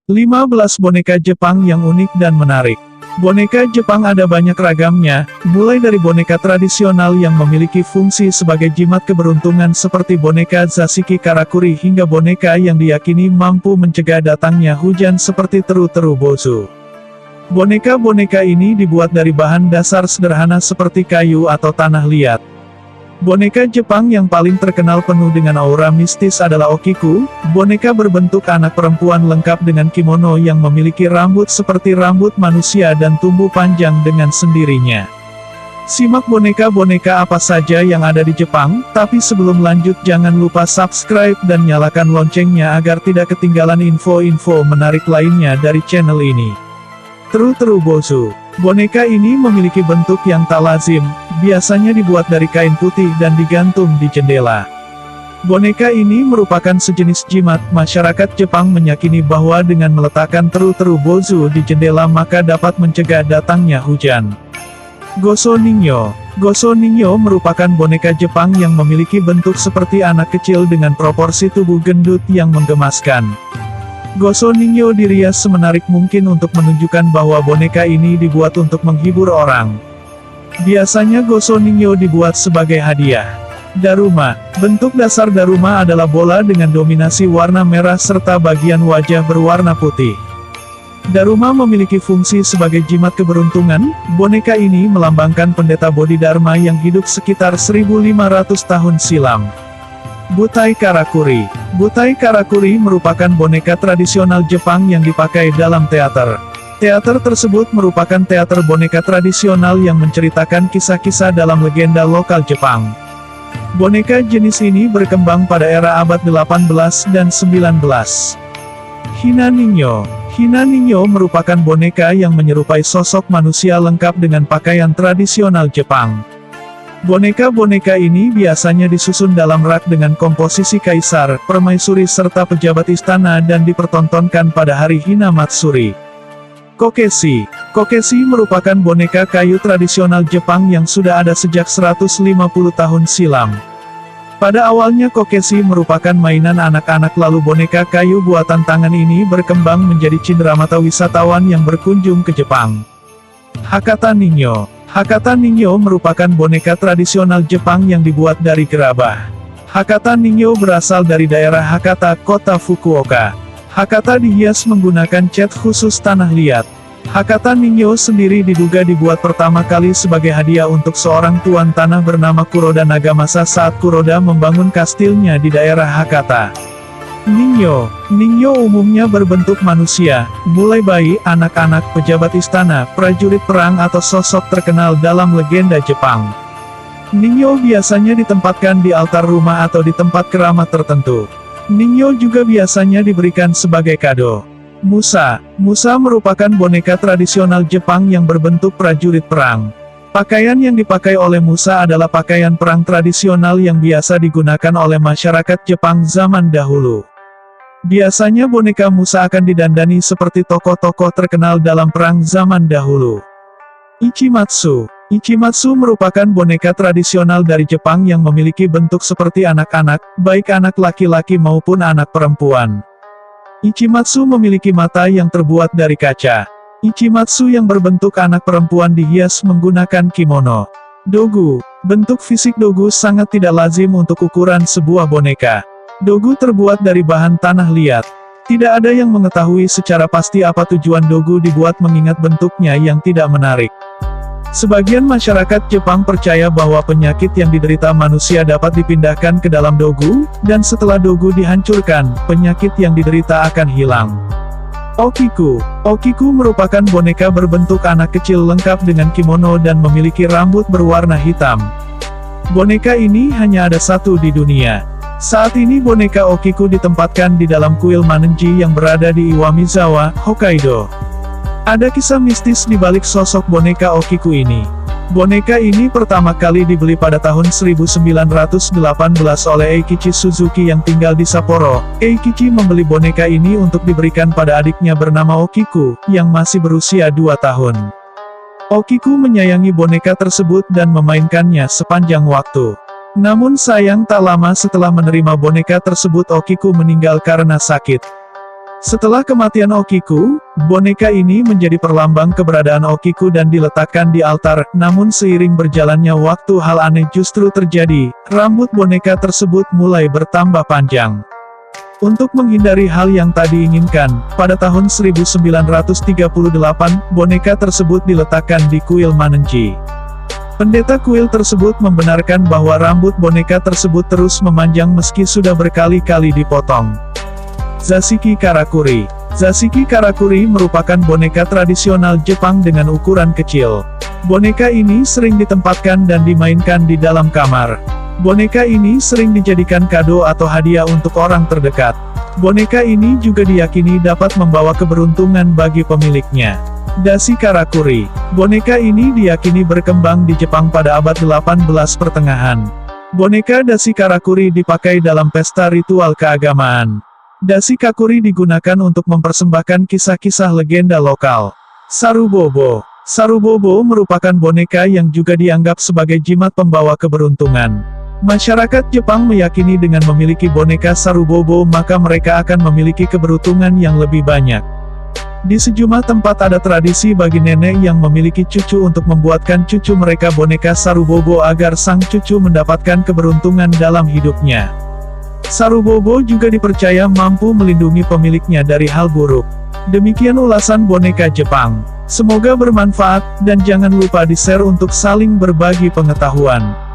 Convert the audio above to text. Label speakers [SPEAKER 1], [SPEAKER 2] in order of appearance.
[SPEAKER 1] 15 boneka Jepang yang unik dan menarik. Boneka Jepang ada banyak ragamnya, mulai dari boneka tradisional yang memiliki fungsi sebagai jimat keberuntungan seperti boneka Zashiki Karakuri hingga boneka yang diyakini mampu mencegah datangnya hujan seperti teru-teru Bozu. Boneka-boneka ini dibuat dari bahan dasar sederhana seperti kayu atau tanah liat. Boneka Jepang yang paling terkenal penuh dengan aura mistis adalah Okiku, boneka berbentuk anak perempuan lengkap dengan kimono yang memiliki rambut seperti rambut manusia dan tumbuh panjang dengan sendirinya. Simak boneka-boneka apa saja yang ada di Jepang, tapi sebelum lanjut jangan lupa subscribe dan nyalakan loncengnya agar tidak ketinggalan info-info menarik lainnya dari channel ini. Teru-teru Bozu. Boneka ini memiliki bentuk yang tak lazim, biasanya dibuat dari kain putih dan digantung di jendela. Boneka ini merupakan sejenis jimat. Masyarakat Jepang meyakini bahwa dengan meletakkan teru-teru Bozu di jendela maka dapat mencegah datangnya hujan. Goso Ningyo. Goso Ningyo merupakan boneka Jepang yang memiliki bentuk seperti anak kecil dengan proporsi tubuh gendut yang menggemaskan. Goso Ningyo dirias semenarik mungkin untuk menunjukkan bahwa boneka ini dibuat untuk menghibur orang. Biasanya Goso Ningyo dibuat sebagai hadiah. Daruma. Bentuk dasar Daruma adalah bola dengan dominasi warna merah serta bagian wajah berwarna putih. Daruma memiliki fungsi sebagai jimat keberuntungan. Boneka ini melambangkan pendeta Bodhidharma yang hidup sekitar 1500 tahun silam. Butai Karakuri. Butai Karakuri merupakan boneka tradisional Jepang yang dipakai dalam teater. Teater tersebut merupakan teater boneka tradisional yang menceritakan kisah-kisah dalam legenda lokal Jepang. Boneka jenis ini berkembang pada era abad 18 dan 19. Hina Ningyo. Hina Ningyo merupakan boneka yang menyerupai sosok manusia lengkap dengan pakaian tradisional Jepang. Boneka-boneka ini biasanya disusun dalam rak dengan komposisi kaisar, permaisuri serta pejabat istana dan dipertontonkan pada hari Hina Matsuri. Kokeshi. Kokeshi merupakan boneka kayu tradisional Jepang yang sudah ada sejak 150 tahun silam. Pada awalnya Kokeshi merupakan mainan anak-anak lalu boneka kayu buatan tangan ini berkembang menjadi cenderamata wisatawan yang berkunjung ke Jepang. Hakata Ningyo. Hakata Ningyo merupakan boneka tradisional Jepang yang dibuat dari gerabah. Hakata Ningyo berasal dari daerah Hakata, kota Fukuoka. Hakata dihias menggunakan cat khusus tanah liat. Hakata Ningyo sendiri diduga dibuat pertama kali sebagai hadiah untuk seorang tuan tanah bernama Kuroda Nagamasa saat Kuroda membangun kastilnya di daerah Hakata. Ningyo. Ningyo umumnya berbentuk manusia, mulai bayi, anak-anak, pejabat istana, prajurit perang atau sosok terkenal dalam legenda Jepang. Ningyo biasanya ditempatkan di altar rumah atau di tempat keramat tertentu. Ningyo juga biasanya diberikan sebagai kado. Musa. Musa merupakan boneka tradisional Jepang yang berbentuk prajurit perang. Pakaian yang dipakai oleh Musa adalah pakaian perang tradisional yang biasa digunakan oleh masyarakat Jepang zaman dahulu. Biasanya boneka Musa akan didandani seperti tokoh-tokoh terkenal dalam perang zaman dahulu. Ichimatsu. Ichimatsu merupakan boneka tradisional dari Jepang yang memiliki bentuk seperti anak-anak, baik anak laki-laki maupun anak perempuan. Ichimatsu memiliki mata yang terbuat dari kaca. Ichimatsu yang berbentuk anak perempuan dihias menggunakan kimono. Dogu. Bentuk fisik dogu sangat tidak lazim untuk ukuran sebuah boneka. Dogu terbuat dari bahan tanah liat. Tidak ada yang mengetahui secara pasti apa tujuan dogu dibuat mengingat bentuknya yang tidak menarik. Sebagian masyarakat Jepang percaya bahwa penyakit yang diderita manusia dapat dipindahkan ke dalam dogu, dan setelah dogu dihancurkan, penyakit yang diderita akan hilang. Okiku. Okiku merupakan boneka berbentuk anak kecil lengkap dengan kimono dan memiliki rambut berwarna hitam. Boneka ini hanya ada satu di dunia. Saat ini boneka Okiku ditempatkan di dalam kuil Manenji yang berada di Iwamizawa, Hokkaido. Ada kisah mistis di balik sosok boneka Okiku ini. Boneka ini pertama kali dibeli pada tahun 1918 oleh Eikichi Suzuki yang tinggal di Sapporo. Eikichi membeli boneka ini untuk diberikan pada adiknya bernama Okiku, yang masih berusia 2 tahun. Okiku menyayangi boneka tersebut dan memainkannya sepanjang waktu. Namun sayang tak lama setelah menerima boneka tersebut Okiku meninggal karena sakit. Setelah kematian Okiku, boneka ini menjadi perlambang keberadaan Okiku dan diletakkan di altar, namun seiring berjalannya waktu hal aneh justru terjadi, rambut boneka tersebut mulai bertambah panjang. Untuk menghindari hal yang tak diinginkan, pada tahun 1938, boneka tersebut diletakkan di kuil Manenji. Pendeta kuil tersebut membenarkan bahwa rambut boneka tersebut terus memanjang meski sudah berkali-kali dipotong. Zashiki Karakuri. Zashiki Karakuri merupakan boneka tradisional Jepang dengan ukuran kecil. Boneka ini sering ditempatkan dan dimainkan di dalam kamar. Boneka ini sering dijadikan kado atau hadiah untuk orang terdekat. Boneka ini juga diyakini dapat membawa keberuntungan bagi pemiliknya. Dashi Karakuri. Boneka ini diyakini berkembang di Jepang pada abad 18 pertengahan. Boneka Dashi Karakuri dipakai dalam pesta ritual keagamaan. Dashi Kakuri digunakan untuk mempersembahkan kisah-kisah legenda lokal. Sarubobo. Sarubobo merupakan boneka yang juga dianggap sebagai jimat pembawa keberuntungan. Masyarakat Jepang meyakini dengan memiliki boneka Sarubobo maka mereka akan memiliki keberuntungan yang lebih banyak. Di sejumlah tempat ada tradisi bagi nenek yang memiliki cucu untuk membuatkan cucu mereka boneka Sarubobo agar sang cucu mendapatkan keberuntungan dalam hidupnya. Sarubobo juga dipercaya mampu melindungi pemiliknya dari hal buruk. Demikian ulasan boneka Jepang. Semoga bermanfaat, dan jangan lupa di-share untuk saling berbagi pengetahuan.